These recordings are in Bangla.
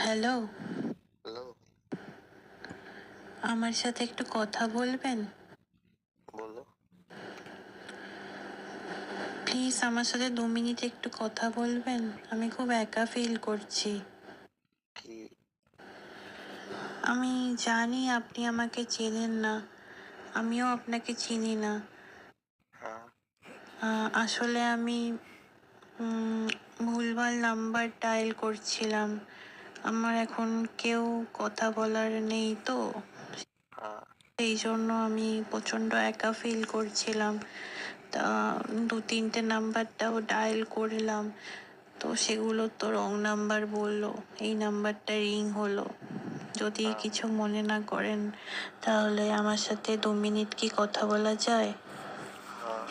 হ্যালো, হ্যালো, আমার সাথে একটু কথা বলবেন? বলো। প্লিজ আমার সাথে 2 মিনিট একটু কথা বলবেন? আমি খুব একা ফিল করছি। কি? আমি জানি আপনি আমাকে চেনেন না, আমিও আপনাকে চিনি না। হ্যাঁ, আসলে আমি ভুলভাল নাম্বার ডায়াল করছিলাম। আমার এখন কেউ কথা বলার নেই তো, হ্যাঁ, এই জন্য আমি প্রচণ্ড একা ফিল করছিলাম। তা 2-3টে নাম্বারটাও ডায়াল করলাম, তো সেগুলো তো রং নাম্বার বললো। এই নাম্বারটা রিং হলো। যদি হ্যাঁ, কিছু মনে না করেন, তাহলে আমার সাথে 2 মিনিট কি কথা বলা যায়? হ্যাঁ,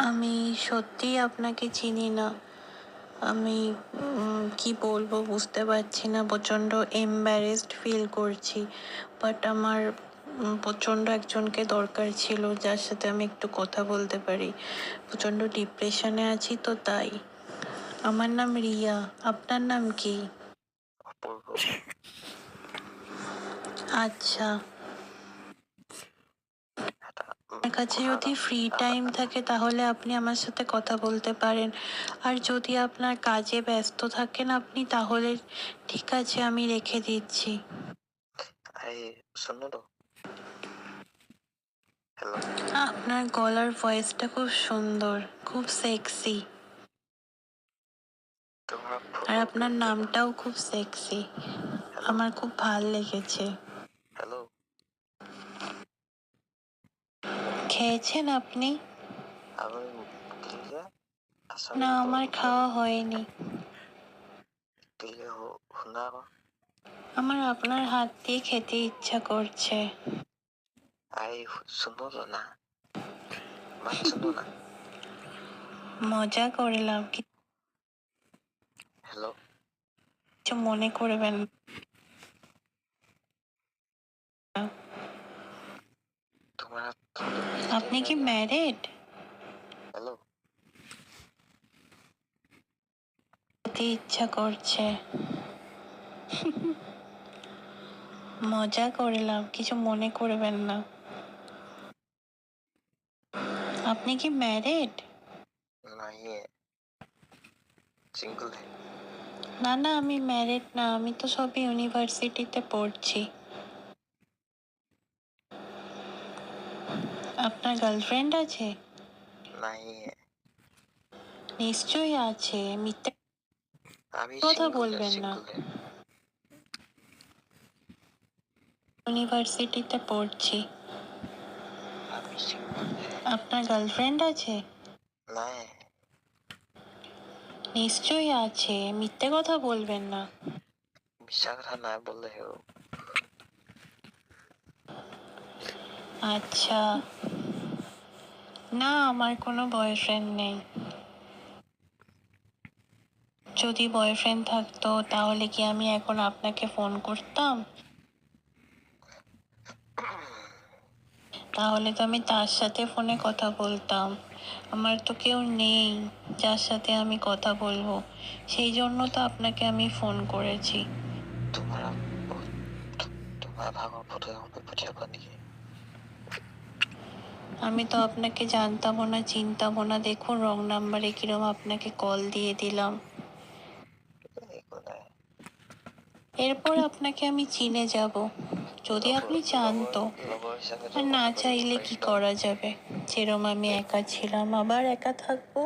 আমি সত্যিই আপনাকে চিনি না। আমি কি বলবো বুঝতে পারছি না, প্রচণ্ড এম্বারেসড ফিল করছি। বাট আমার প্রচণ্ড একজনকে দরকার ছিল যার সাথে আমি একটু কথা বলতে পারি। প্রচণ্ড ডিপ্রেশনে আছি তো তাই। আমার নাম রিয়া, আপনার নাম কি? অপূর্ব। আচ্ছা, এটা আপনার কাছে কথা যদি না। ফ্রি টাইম থাকে তাহলে আপনি আমার সাথে কথা বলতে পারেন। আর যদি আপনার কাজে ব্যস্ত থাকেন আপনি, তাহলে ঠিক আছে, আমি রেখে দিচ্ছি। এই শোনো তো। হ্যালো, আপনার গলার ভয়েসটা খুব সুন্দর, খুব সেক্সি। তোমার আর ফটো আপনার নামটাও খুব সেক্সি। হ্যালো, আমার খুব ভাল লেগেছে। হ্যালো, খেয়েছেন আপনি? আমি কিলিকে না, আসামি তো আমার খাওয়া হয়নি। কিলিকে শুনা আকৌ। আমার আপনার হাত দিয়ে খেতে ইচ্ছা করছে। এই শোনো তো না, মাত শোনো না। মজা করলাম, হ্যালো, কিছু মনে করবেন না। তোমার তুমি তো আপনি কি ভেজিটেরিয়ান। ম্যারিড? হ্যালো, খেতে ইচ্ছা করছে। মজা করলাম, কিছু মনে করবেন না। আপনি কি ম্যারিড? না ইয়ে সিঙ্গল है। না না, আমি ম্যারিড না, আমি তো সবই ইউনিভার্সিটিতে পড়ছি। আপনার গার্লফ্রেন্ড আছে? না ইয়ে নিশ্চয়ই আছে, মিথ্যে আমি কথা সিঙ্গল है, বলবেন না। সিঙ্গল है। ইউনিভার্সিটিতে পড়ছি। আমি সিঙ্গল है। আপনার গার্লফ্রেন্ড আছে? না নিশ্চয়ই আছে, মিথ্যে কথা বলবেন না। মিশা কথা না বললে হেও। আচ্ছা, না আমার কোনো বয়ফ্রেন্ড নেই। যদি বয়ফ্রেন্ড থাকতো তাহলে কি আমি এখন আপনাকে ফোন করতাম? তাহলে তো আমি তার সাথে ফোনে কথা বলতাম। আমার তো কেউ নেই যার সাথে আমি কথা বলবো, সেই জন্য তো আপনাকে আমি ফোন করেছি। তোমাৰ তোমাৰ ভাগৰ ফটো এখন পঠিয়াবা নেকি? আমি তো আপনাকে জানতামও না, চিনতামও না। দেখুন রং নাম্বারে কিরম আপনাকে কল দিয়ে দিলাম। একো নাই। এরপর আপনাকে আমি চিনে যাব, যদি আপনি চান তো। লগৰ হিচাপে আর না কথা পাতিব চাইলে কি পাৰিবা। করা যাবে? যেরম আমি একা ছিলাম, আবার একা থাকবো।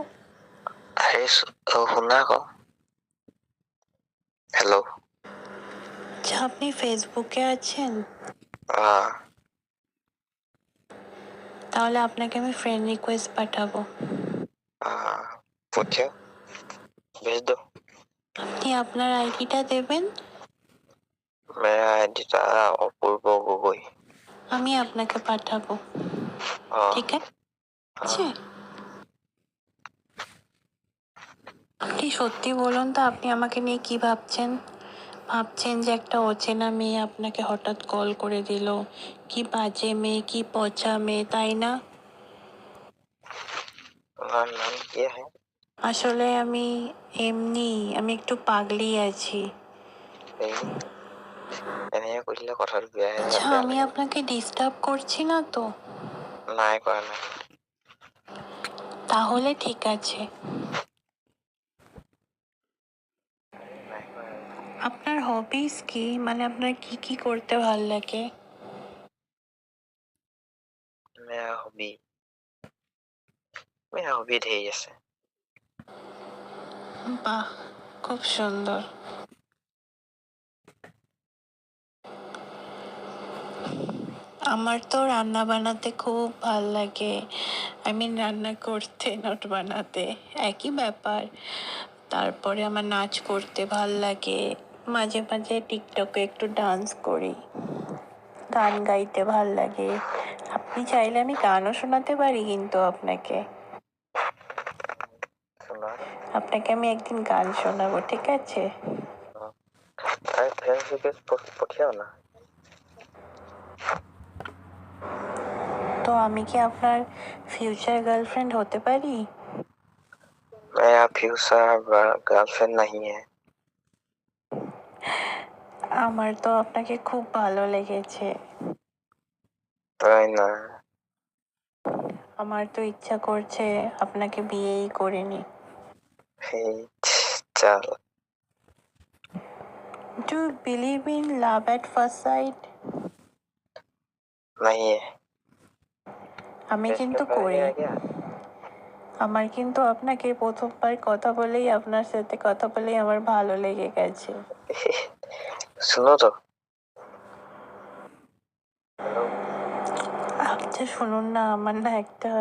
আরে শুনা আকৌ। হেল্ল'। আচ্ছা, আপনি ফেসবুকে আছেন? তাহলে আপনাকে আমি ফ্রেন্ড রিকোয়েস্ট পাঠাবো। পঠিয়াও, भेज दो। আপনি আপনার আইডিটা দেবেন, मेरा आईडी অপূর্ব গগৈ। আমি আপনাকে পাঠাবো। ঠিক আছে? আপনি সত্যি বলুন তো, আপনি আমাকে নিয়ে কি ভাবছেন? ভাবছেন যে একটা অচেনা মেয়ে আপনাকে হঠাৎ কল করে দিল? কি বাজে মেয়ে, কি পচা মেয়ে, তাই না? তোমার নাম কি है? আসলে আমি একটু পাগলি আছি। এই এনেকে কৈ দিলে কথাটো বেয়া আচ্ছা, বেয়া আমি লাগে। আপনাকে ডিস্টার্ব করছি না তো? নাই কৰা নাই। তাহলে ঠিক আছে। নাই কৰা। আপনার হবিস কি? মানে আপনার কি কি করতে ভাল লাগে? মেৰা হবি ঢেৰ আছে। বাহ, খুব সুন্দর। আমার তো রান্না বানাতে খুব ভাল লাগে। রান্না করতে, নট বানাতে, একই ব্যাপার। তারপরে আমার নাচ করতে ভাল লাগে। মাঝে মাঝে টিকটকে একটু ডান্স করি। গান গাইতে ভাল লাগে। আপনি চাইলে আমি গানও শোনাতে পারি কিন্তু আপনাকে। শোনা। আপনাকে আমি একদিন গান শোনাবো, ঠিক আছে? তাই ফ্রেন্ড রিকোয়েস্ট পঠিয়াও না। তো আমি কি আপনার ফিউচার গার্লফ্রেন্ড হতে পারি? मेरा फ्यूचर गर्लफ्रेंड नहीं है। আমার তো আপনাকে খুব ভালো লেগেছে। তাই না? আমার তো ইচ্ছা করছে আপনাকে বিয়েই করে নি। এই চল। Do you believe in love at first sight? नहीं है। আমি কিন্তু इसके করি। पहले क्या? আমার কিন্তু আপনাকে প্রথমবার আপনার সাথে কথা বলেই আমার ভালো লেগে গেছে। सुनो तो। हेलो। আচ্ছা শুনুন না, আমার না একটা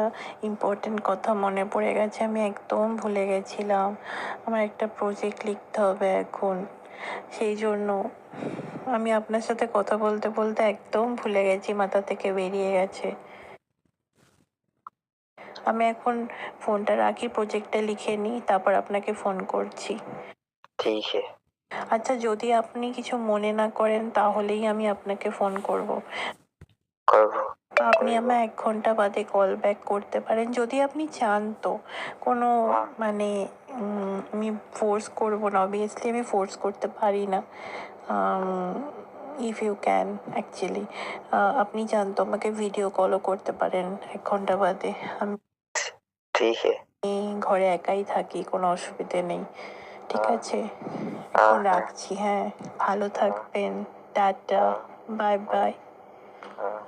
ইম্পর্টেন্ট কথা মনে পড়ে গেছে, আমি একদম ভুলে গেছিলাম। আমার একটা প্রজেক্ট লিখতে হবে এখন, সেই জন্য আমি আপনার সাথে কথা বলতে বলতে একদম ভুলে গেছি, মাথা থেকে বেরিয়ে গেছে। আমি এখন ফোনটা রাখি, প্রজেক্টটা লিখে নিই, তারপর আপনাকে ফোন করছি। ठीक है। আচ্ছা, যদি আপনি কিছু মনে না করেন তাহলেই আমি আপনাকে ফোন করব। করবো। আপনি আমায় 1 ঘন্টা বাদে কল ব্যাক করতে পারেন যদি আপনি চান তো। কোনো মানে আমি ফোর্স করব না, অবভিয়াসলি আমি ফোর্স করতে পারি না। ইফ ইউ ক্যান অ্যাকচুয়ালি আপনি চান তো আমাকে ভিডিও কলও করতে পারেন 1 ঘন্টা বাদে। আমি ठीक है। ঘরে একাই থাকি, কোনো অসুবিধে নেই। ঠিক আছে? हाँ এখন हाँ রাখছি, হ্যাঁ। ভালো থাকবেন। Tata, bye bye. हाँ।